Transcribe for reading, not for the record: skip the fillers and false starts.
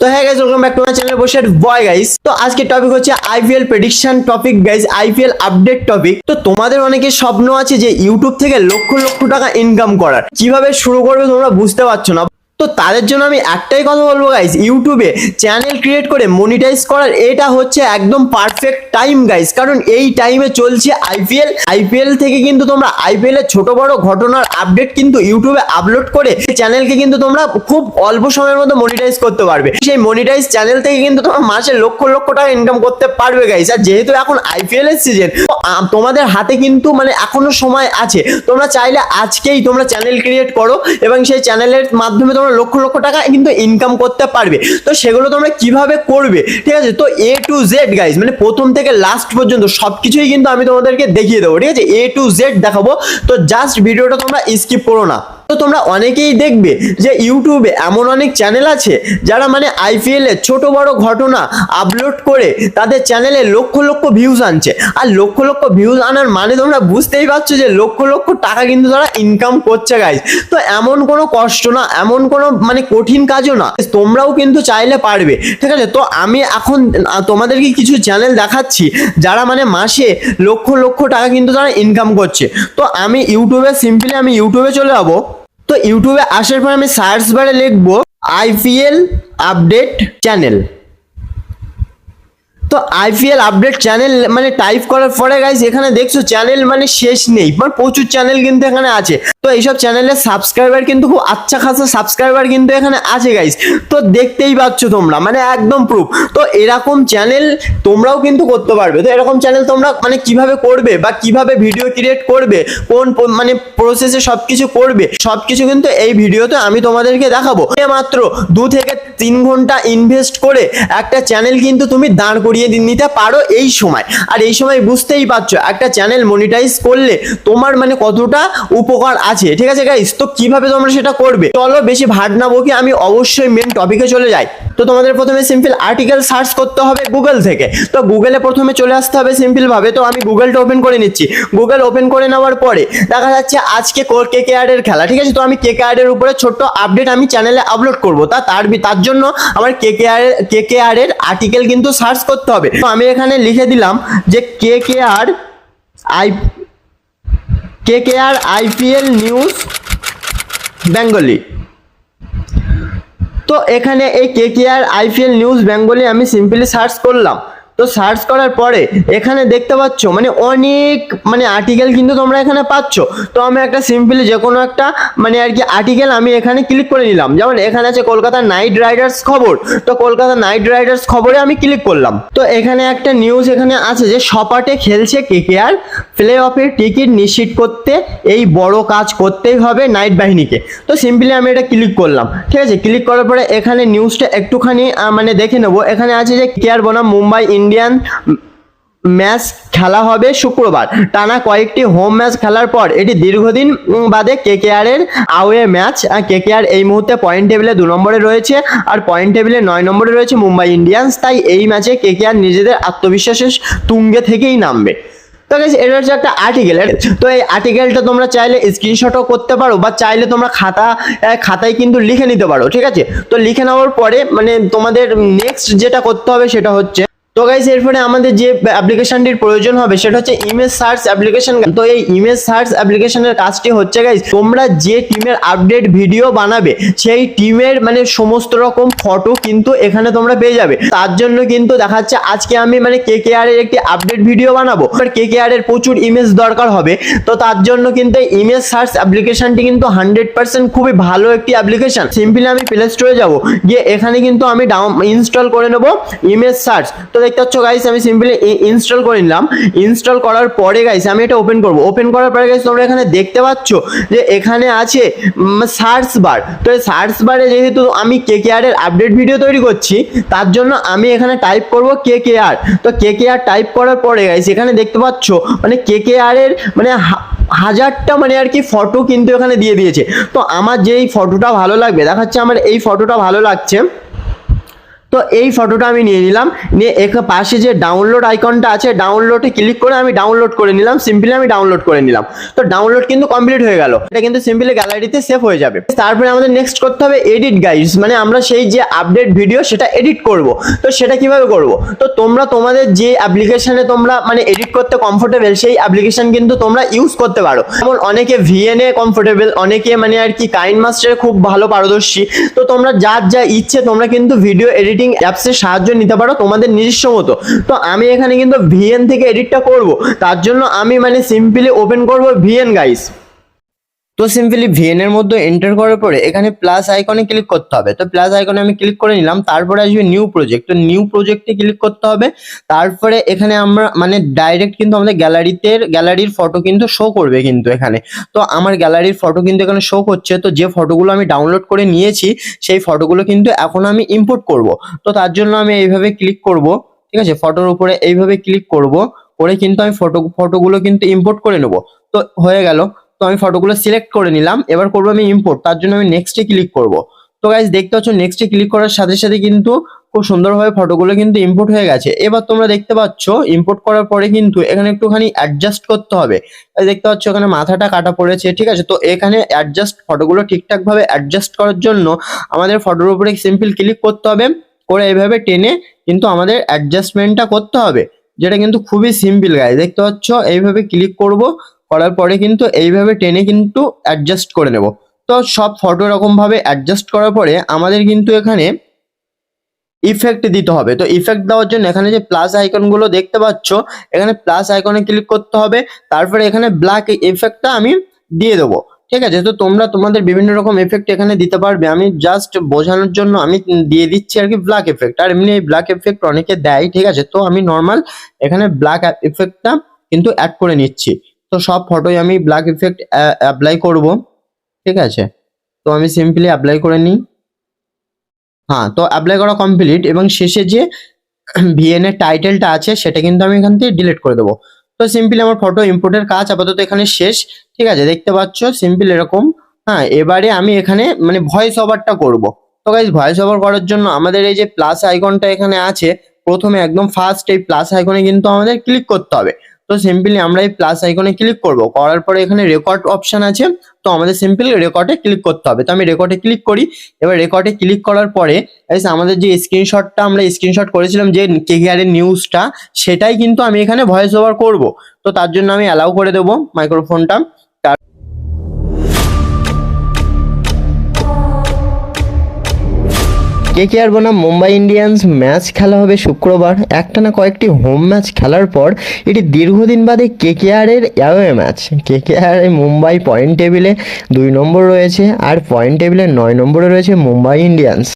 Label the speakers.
Speaker 1: তো হ্যাঁ guys, welcome back to my channel বসে বয় গাইস। তো আজকে টপিক হচ্ছে IPL prediction topic guys, IPL update topic. তো তোমাদের অনেকের স্বপ্ন আছে যে ইউটিউব থেকে লক্ষ লক্ষ টাকা ইনকাম করার, কিভাবে শুরু করবে তোমরা বুঝতে পারছো না। তো তাদের জন্য আমি একটাই কথা বলবো গাইস, ইউটিউবে চ্যানেল ক্রিয়েট করে মনিটাইজ করার এটা হচ্ছে একদম পারফেক্ট টাইম গাইস। কারণ এই টাইমে চলছে আইপিএল থেকে কিন্তু তোমরা আইপিএল এর ছোট বড় ঘটনার আপডেট কিন্তু ইউটিউবে আপলোড করে চ্যানেলকে কিন্তু তোমরা খুব অল্প সময়ের মধ্যে মনিটাইজ করতে পারবে। সেই মনিটাইজ চ্যানেল থেকে কিন্তু তোমরা মাসে লক্ষ লক্ষ টাকা ইনকাম করতে পারবে গাইস। আর যেহেতু এখন আইপিএল এর সিজন, তোমাদের হাতে কিন্তু মানে এখনো সময় আছে। তোমরা চাইলে আজকেই তোমরা চ্যানেল ক্রিয়েট করো এবং সেই চ্যানেলের মাধ্যমে তোমরা লক্ষ লক্ষ টাকা কিন্তু ইনকাম করতে পারবে। তো সেগুলো তোমরা কিভাবে করবে, ঠিক আছে? তো এ টু জেড গাইস, মানে প্রথম থেকে লাস্ট পর্যন্ত সবকিছুই কিন্তু আমি তোমাদেরকে দেখিয়ে দেবো, ঠিক আছে? এ টু জেড দেখাবো। তো জাস্ট ভিডিওটা তোমরা স্কিপ করো না। তো তোমরা অনেকেই দেখবে যে ইউটিউবে এমন অনেক চ্যানেল আছে যারা মানে আইপিএল এর ছোট বড় ঘটনা আপলোড করে তাদের চ্যানেলে লক্ষ লক্ষ ভিউজ আনছে। আর লক্ষ লক্ষ ভিউজ আনার মানে তোমরা বুঝতেই পারছো যে লক্ষ লক্ষ টাকা কিন্তু তারা ইনকাম করছে গাইস। তো এমন কোনো কষ্ট না, এমন কোনো মানে কঠিন কাজও না, তোমরাও কিন্তু চাইলে পারবে, ঠিক আছে? তো আমি এখন তোমাদেরকে কিছু চ্যানেল দেখাচ্ছি যারা মানে মাসে লক্ষ লক্ষ টাকা কিন্তু তারা ইনকাম করছে। তো আমি ইউটিউবে চলে যাবো। তো ইউটিউবে আসার পর আমি সার্চ বারে লিখবো আইপিএল আপডেট চ্যানেল। তো আইপিএল আপডেট চ্যানেল মানে টাইপ করার পরে গাইস এখানে দেখছো চ্যানেল মানে শেষ নেই, মানে প্রচুর চ্যানেল কিন্তু এখানে আছে। তো এইসব চ্যানেলের সাবস্ক্রাইবার কিন্তু খুব আচ্ছা খাসা সাবস্ক্রাইবার কিন্তু এখানে আছে গাইস। তো দেখতেই পাচ্ছ তোমরা, মানে একদম প্রুফ। তো এরকম চ্যানেল তোমরাও কিন্তু করতে পারবে। তো এরকম চ্যানেল তোমরা মানে কিভাবে করবে বা কিভাবে ভিডিও ক্রিয়েট করবে, কোন মানে প্রসেসে সবকিছু করবে, সবকিছু কিন্তু এই ভিডিওতে আমি তোমাদেরকে দেখাবো। মাত্র 2 থেকে 3 ঘন্টা ইনভেস্ট করে একটা চ্যানেল কিন্তু তুমি দাঁড় করিয়ে নিতে পারো এই সময়। আর এই সময় বুঝতেই পারছো একটা চ্যানেল মনিটাইজ করলে তোমার মানে কতটা উপকার আছে, ঠিক আছে গাইস? তো কিভাবে তোমরা সেটা করবে, চলো বেশি ভাট না বকি আমি অবশ্যই মেন টপিকে চলে যাই। তো তোমাদের প্রথমে সিম্পল আর্টিকেল সার্চ করতে হবে গুগল থেকে। তো গুগলে প্রথমে চলে আসতে হবে সিম্পল ভাবে। তো আমি গুগলটা ওপেন করে নিচ্ছি। গুগল ওপেন করে নেওয়ার পরে দেখা যাচ্ছে আজকে কেকেআর এর খেলা, ঠিক আছে? তো আমি কেকেআর এর উপরে ছোট্ট আপডেট আমি চ্যানেলে আপলোড করবো। তার জন্য আমার কেকেআর এর আর্টিকেল কিন্তু সার্চ করতে হবে। তো আমি এখানে লিখে দিলাম যে কেকেআর আইপিএল নিউজ বেঙ্গলি। তো এখানে এই কেকেআর আইপিএল নিউজ বেঙ্গলি আমি সিম্পলি সার্চ করলাম। তো সার্চ করার পরে এখানে দেখতে পাচ্ছ মানে অনেক মানে আর্টিকেল কিন্তু তোমরা এখানে পাচ্ছ। তো আমি একটা সিম্পলি যে কোনো একটা মানে আর কি আর্টিকেল আমি এখানে ক্লিক করে নিলাম। যেমন এখানে আছে কলকাতা নাইট রাইডার্স খবর। তো কলকাতা নাইট রাইডার্স খবরে আমি ক্লিক করলাম। তো এখানে একটা নিউজ এখানে আছে যে সপাটে খেলছে কেকেআর, প্লে অফের টিকিট নিশ্চিত করতে এই বড় কাজ করতেই হবে নাইট বাহিনীকে। তো সিম্পলি আমি এটা ক্লিক করলাম, ঠিক আছে? ক্লিক করার পরে এখানে নিউজটা একটুখানি মানে দেখে নেবো। এখানে আছে যে কেকেআর বনাম মুম্বাই ইন্ডিয়ান ম্যাচ খেলা হবে শুক্রবার। টানা কয়েকটি হোম ম্যাচ খেলার পর এটি দীর্ঘদিন বাদে কেকেআর এর আওয়ে ম্যাচ। কেকেআর এই মুহূর্তে পয়েন্ট টেবিলে 2 নম্বরে রয়েছে আর পয়েন্ট টেবিলে 9 নম্বরে রয়েছে মুম্বাই ইন্ডিয়ান্স। তাই এই ম্যাচে কেকেআর নিজেদের আত্মবিশ্বাসের তুঙ্গে থেকেই নামবে। তো গাইস এটা হচ্ছে একটা আর্টিকেল। তো এই আর্টিকেলটা তোমরা চাইলে স্ক্রিনশটও করতে পারো বা চাইলে তোমরা খাতায় কিন্তু লিখে নিতে পারো, ঠিক আছে? তো লিখে নেওয়ার পরে মানে তোমাদের নেক্সট যেটা করতে হবে সেটা হচ্ছে, তো গাইস এরপরে আমাদের যে অ্যাপ্লিকেশনটির প্রয়োজন হবে সেটা হচ্ছে ইমেজ সার্চ অ্যাপ্লিকেশন। তো এই ইমেজ সার্চ অ্যাপ্লিকেশনের কাজটি হচ্ছে গাইস, তোমরা যে টিমের আপডেট ভিডিও বানাবে সেই টিমের মানে সমস্ত রকম ফটো কিন্তু এখানে তোমরা পেয়ে যাবে। তার জন্য কিন্তু দেখাচ্ছে আজকে আমি মানে কেকেআর এর একটি আপডেট ভিডিও বানাবো, আর কেকেআর এর প্রচুর ইমেজ দরকার হবে। তো তার জন্য কিন্তু ইমেজ সার্চ অ্যাপ্লিকেশনটি কিন্তু 100% খুবই ভালো একটি অ্যাপ্লিকেশন। সিম্পলি আমি প্লে স্টোরে যাব, গিয়ে এখানে কিন্তু আমি ইনস্টল করে নেব ইমেজ সার্চ। তো দেখতে পাচ্ছ গাইস আমি সিম্পলি ইনস্টল করে নিলাম। ইনস্টল করার পরে গাইস আমি এটা ওপেন করব। ওপেন করার পরে গাইস তোমরা এখানে দেখতে পাচ্ছ যে এখানে আছে সার্চ বার। তো এই সার্চ বারে যেহেতু আমি কেকেআর এর আপডেট ভিডিও তৈরি করছি তার জন্য আমি এখানে টাইপ করব কেকেআর। তো কেকেআর টাইপ করার পরে গাইস এখানে দেখতে পাচ্ছ মানে কেকেআর এর মানে হাজারটা মানে আর কি ফটো কিন্তু এখানে দিয়ে দিয়েছে। তো আমার যেই ফটোটা ভালো লাগবে, দেখাচ্ছে আমার এই ফটোটা ভালো লাগছে। তো এই ফটোটা আমি নিয়ে নিলাম, নিয়ে পাশে যে ডাউনলোড আইকনটা আছে ডাউনলোডে ক্লিক করে আমি ডাউনলোড করে নিলাম, সিম্পলি আমি ডাউনলোড করে নিলাম। তো ডাউনলোড কিন্তু কমপ্লিট হয়ে গেল, এটা কিন্তু সিম্পলি গ্যালারিতে সেভ হয়ে যাবে। তারপরে আমাদের নেক্সট করতে হবে এডিট গাইস, মানে আমরা সেই যে আপডেট ভিডিও সেটা এডিট করব। তো সেটা কিভাবে করব, তো তোমরা তোমাদের যে অ্যাপ্লিকেশনে তোমরা মানে এডিট করতে কমফোর্টেবল সেই অ্যাপ্লিকেশন কিন্তু তোমরা ইউজ করতে পারো। যেমন অনেকে ভিএনএ কমফোর্টেবল, অনেকে মানে আর কি কাইনমাস্টারে খুব ভালো পারদর্শী। তো তোমরা যার যা ইচ্ছে তোমরা কিন্তু ভিডিও এডিটিং অ্যাপসের সাহায্য নিতে পারো তোমাদের নিজস্ব মতো। তো আমি এখানে কিন্তু ভিএন থেকে এডিটটা করব, তার জন্য আমি মানে সিম্পলি ওপেন করব ভিএন গাইস। তো সিম্পলি ভিএন এর মধ্যে এন্টার করার পরে এখানে প্লাস আইকনে ক্লিক করতে হবে। তো প্লাস আইকনে আমি ক্লিক করে নিলাম, তারপরে আসবে নিউ প্রজেক্ট। তো নিউ প্রজেক্টে ক্লিক করতে হবে। তারপরে এখানে আমরা মানে ডাইরেক্ট কিন্তু আমাদের গ্যালারির ফটো কিন্তু শো করবে কিন্তু এখানে। তো আমার গ্যালারির ফটো কিন্তু এখানে শো করছে। তো যে ফটোগুলো আমি ডাউনলোড করে নিয়েছি সেই ফটোগুলো কিন্তু এখন আমি ইম্পোর্ট করব। তো তার জন্য আমি এইভাবে ক্লিক করব, ঠিক আছে, ফটোর উপরে এইভাবে ক্লিক করব, করে কিন্তু আমি ফটোগুলো কিন্তু ইম্পোর্ট করে নেব। তো হয়ে গেল। তো আমি ফটোগুলো সিলেক্ট করে নিলাম, এবার করবো আমি ইম্পোর্ট, তার জন্য আমি নেক্সটে ক্লিক করব। তো গাইজ দেখতে পাচ্ছ নেক্সটে ক্লিক করার সাথে সাথে কিন্তু খুব সুন্দরভাবে ফটোগুলো কিন্তু ইম্পোর্ট হয়ে গেছে। এবার তোমরা দেখতে পাচ্ছ ইম্পোর্ট করার পরে কিন্তু এখানে একটুখানি অ্যাডজাস্ট করতে হবে। দেখতে পাচ্ছ এখানে মাথাটা কাটা পড়েছে, ঠিক আছে। তো এখানে অ্যাডজাস্ট ফটোগুলো ঠিকঠাক ভাবে অ্যাডজাস্ট করার জন্য আমাদের ফটোর উপরে সিম্পল ক্লিক করতে হবে, করে এইভাবে টেনে কিন্তু আমাদের অ্যাডজাস্টমেন্টটা করতে হবে, যেটা কিন্তু খুবই সিম্পল গাইজ। দেখতে পাচ্ছ এইভাবে ক্লিক করব, করার পরে কিন্তু এইভাবে টেনে কিন্তু অ্যাডজাস্ট করে নেব। তো সব ফটো এরকম ভাবে অ্যাডজাস্ট করার পরে আমাদের কিন্তু এখানে ইফেক্ট দিতে হবে। তো ইফেক্ট দেওয়ার জন্য এখানে যে প্লাস আইকন গুলো দেখতে পাচ্ছ এখানে প্লাস আইকনে ক্লিক করতে হবে, তারপরে এখানে ব্ল্যাক ইফেক্টটা আমি দিয়ে দেবো, ঠিক আছে। তো তোমরা তোমাদের বিভিন্ন রকম এফেক্ট এখানে দিতে পারবে, আমি জাস্ট বোঝানোর জন্য আমি দিয়ে দিচ্ছি আর কি ব্ল্যাক এফেক্ট। আর এমনি এই ব্ল্যাক এফেক্ট অনেকে দেয়, ঠিক আছে। তো আমি নর্মাল এখানে ব্ল্যাক এফেক্টটা কিন্তু অ্যাড করে নিচ্ছি। তো সব ফটোই আমি ব্ল্যাক ইফেক্ট অ্যাপ্লাই করব, ঠিক আছে। তো আমি সিম্পলি অ্যাপ্লাই করে নিই। হ্যাঁ, তো অ্যাপ্লাই করা কমপ্লিট, এবং শেষে যে ভিএন এর টাইটেলটা আছে সেটা কিন্তু আমি এখান থেকে ডিলিট করে দেবো। তো সিম্পলি আমার ফটো ইম্পোর্টের কাজ আপাতত এখানে শেষ, ঠিক আছে। দেখতে পাচ্ছ সিম্পল এরকম। হ্যাঁ, এবারে আমি এখানে মানে ভয়েস ওভারটা করব। তো গাইজ ভয়েস ওভার করার জন্য আমাদের এই যে প্লাস আইকনটা এখানে আছে, প্রথমে একদম ফার্স্ট এই প্লাস আইকনে কিন্তু আমাদের ক্লিক করতে হবে। তো সিম্পলি আমরা এই প্লাস আইকনে ক্লিক করব, করার পরে এখানে রেকর্ড অপশন আছে, তো আমাদের সিম্পলি রেকর্ডে ক্লিক করতে হবে। তো আমি রেকর্ডে ক্লিক করি। এবার রেকর্ডে ক্লিক করার পরে আমাদের যে স্ক্রিনশটটা আমরা স্ক্রিনশট করেছিলাম যে কেকেআর এর নিউজটা, সেটাই কিন্তু আমি এখানে ভয়েস ওভার করব। তো তার জন্য আমি অ্যালাউ করে দেবো মাইক্রোফোনটা। কেকেআর বনাম মুম্বাই ইন্ডিয়ান্স ম্যাচ খেলা হবে শুক্রবার। একটানা কয়েকটি হোম ম্যাচ খেলার পর এটি দীর্ঘদিন বাদে কেকেআরের away match. KKR Mumbai point টেবিলে 2 নম্বর রয়েছে, আর পয়েন্ট টেবিলে 9 নম্বরে রয়েছে মুম্বাই ইন্ডিয়ান্স।